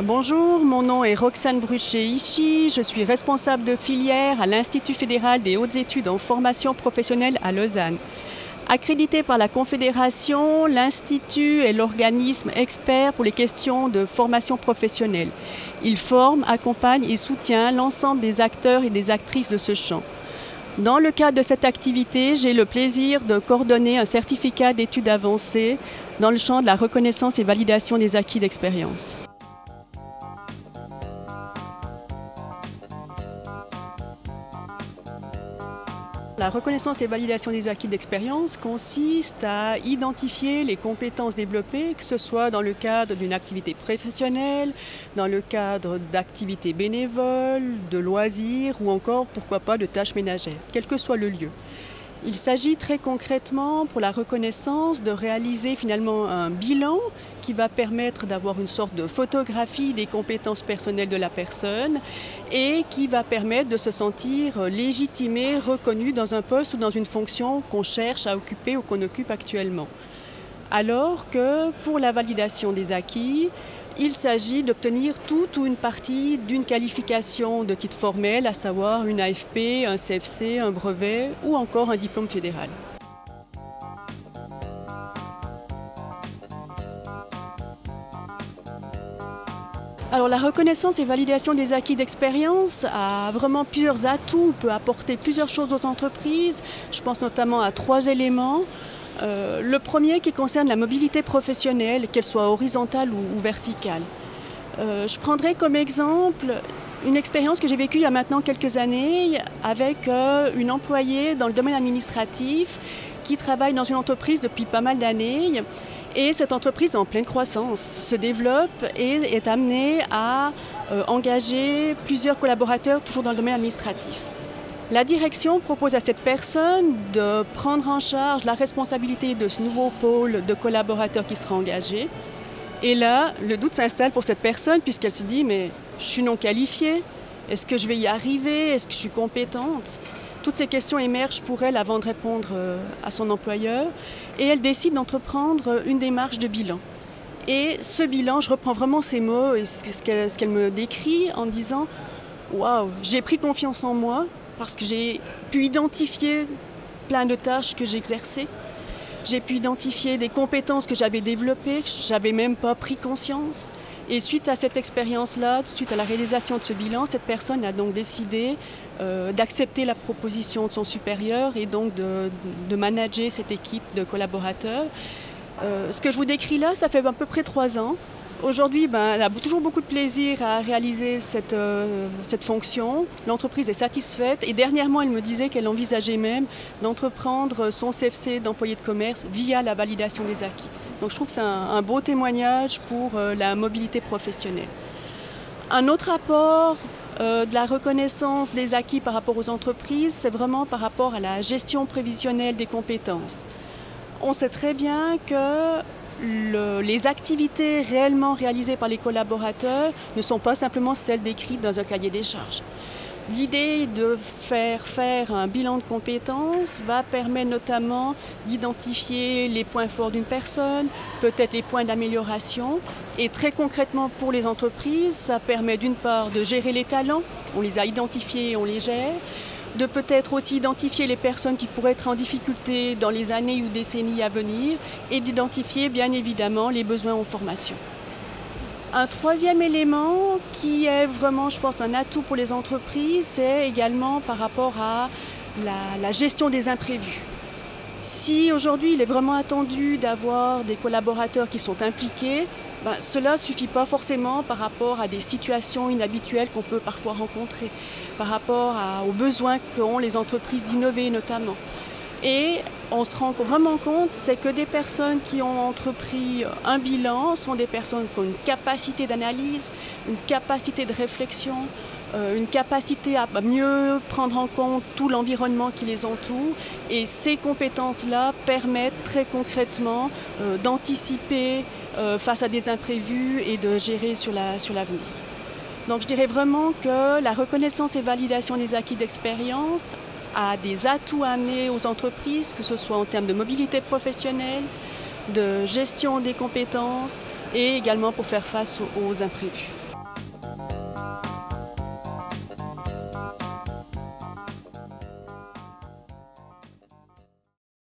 Bonjour, mon nom est Roxane Bruchet-Ichy, je suis responsable de filière à l'Institut fédéral des hautes études en formation professionnelle à Lausanne. Accrédité par la Confédération, l'Institut est l'organisme expert pour les questions de formation professionnelle. Il forme, accompagne et soutient l'ensemble des acteurs et des actrices de ce champ. Dans le cadre de cette activité, j'ai le plaisir de coordonner un certificat d'études avancées dans le champ de la reconnaissance et validation des acquis d'expérience. La reconnaissance et validation des acquis d'expérience consiste à identifier les compétences développées, que ce soit dans le cadre d'une activité professionnelle, dans le cadre d'activités bénévoles, de loisirs ou encore, pourquoi pas, de tâches ménagères, quel que soit le lieu. Il s'agit très concrètement pour la reconnaissance de réaliser finalement un bilan qui va permettre d'avoir une sorte de photographie des compétences personnelles de la personne et qui va permettre de se sentir légitimé, reconnu dans un poste ou dans une fonction qu'on cherche à occuper ou qu'on occupe actuellement. Alors que pour la validation des acquis, il s'agit d'obtenir toute ou une partie d'une qualification de titre formel, à savoir une AFP, un CFC, un brevet ou encore un diplôme fédéral. Alors la reconnaissance et validation des acquis d'expérience a vraiment plusieurs atouts, peut apporter plusieurs choses aux entreprises. Je pense notamment à 3 éléments. Le premier qui concerne la mobilité professionnelle, qu'elle soit horizontale ou verticale. Je prendrai comme exemple une expérience que j'ai vécue il y a maintenant quelques années avec une employée dans le domaine administratif qui travaille dans une entreprise depuis pas mal d'années. Et cette entreprise est en pleine croissance, se développe et est amenée à engager plusieurs collaborateurs toujours dans le domaine administratif. La direction propose à cette personne de prendre en charge la responsabilité de ce nouveau pôle de collaborateurs qui sera engagé. Et là, le doute s'installe pour cette personne puisqu'elle se dit « mais je suis non qualifiée, est-ce que je vais y arriver, est-ce que je suis compétente ?» Toutes ces questions émergent pour elle avant de répondre à son employeur et elle décide d'entreprendre une démarche de bilan. Et ce bilan, je reprends vraiment ces mots et ce qu'elle me décrit en disant « waouh, j'ai pris confiance en moi ». Parce que j'ai pu identifier plein de tâches que j'exerçais. J'ai pu identifier des compétences que j'avais développées, que je n'avais même pas pris conscience. Et suite à cette expérience-là, suite à la réalisation de ce bilan, cette personne a donc décidé d'accepter la proposition de son supérieur et donc de manager cette équipe de collaborateurs. Ce que je vous décris là, ça fait à peu près 3 ans. Aujourd'hui, elle a toujours beaucoup de plaisir à réaliser cette fonction. L'entreprise est satisfaite et dernièrement, elle me disait qu'elle envisageait même d'entreprendre son CFC d'employé de commerce via la validation des acquis. Donc je trouve que c'est un beau témoignage pour la mobilité professionnelle. Un autre apport de la reconnaissance des acquis par rapport aux entreprises, c'est vraiment par rapport à la gestion prévisionnelle des compétences. On sait très bien que les activités réellement réalisées par les collaborateurs ne sont pas simplement celles décrites dans un cahier des charges. L'idée de faire un bilan de compétences va permettre notamment d'identifier les points forts d'une personne, peut-être les points d'amélioration. Et très concrètement pour les entreprises, ça permet d'une part de gérer les talents, on les a identifiés et on les gère, de peut-être aussi identifier les personnes qui pourraient être en difficulté dans les années ou décennies à venir et d'identifier bien évidemment les besoins en formation. Un troisième élément qui est vraiment, je pense, un atout pour les entreprises, c'est également par rapport à la gestion des imprévus. Si aujourd'hui il est vraiment attendu d'avoir des collaborateurs qui sont impliqués, cela ne suffit pas forcément par rapport à des situations inhabituelles qu'on peut parfois rencontrer, par rapport aux besoins qu'ont les entreprises d'innover notamment. Et on se rend vraiment compte, c'est que des personnes qui ont entrepris un bilan sont des personnes qui ont une capacité d'analyse, une capacité de réflexion, une capacité à mieux prendre en compte tout l'environnement qui les entoure. Et ces compétences-là permettent très concrètement d'anticiper face à des imprévus et de gérer sur l'avenir. Donc je dirais vraiment que la reconnaissance et validation des acquis d'expérience a des atouts à amener aux entreprises, que ce soit en termes de mobilité professionnelle, de gestion des compétences et également pour faire face aux imprévus.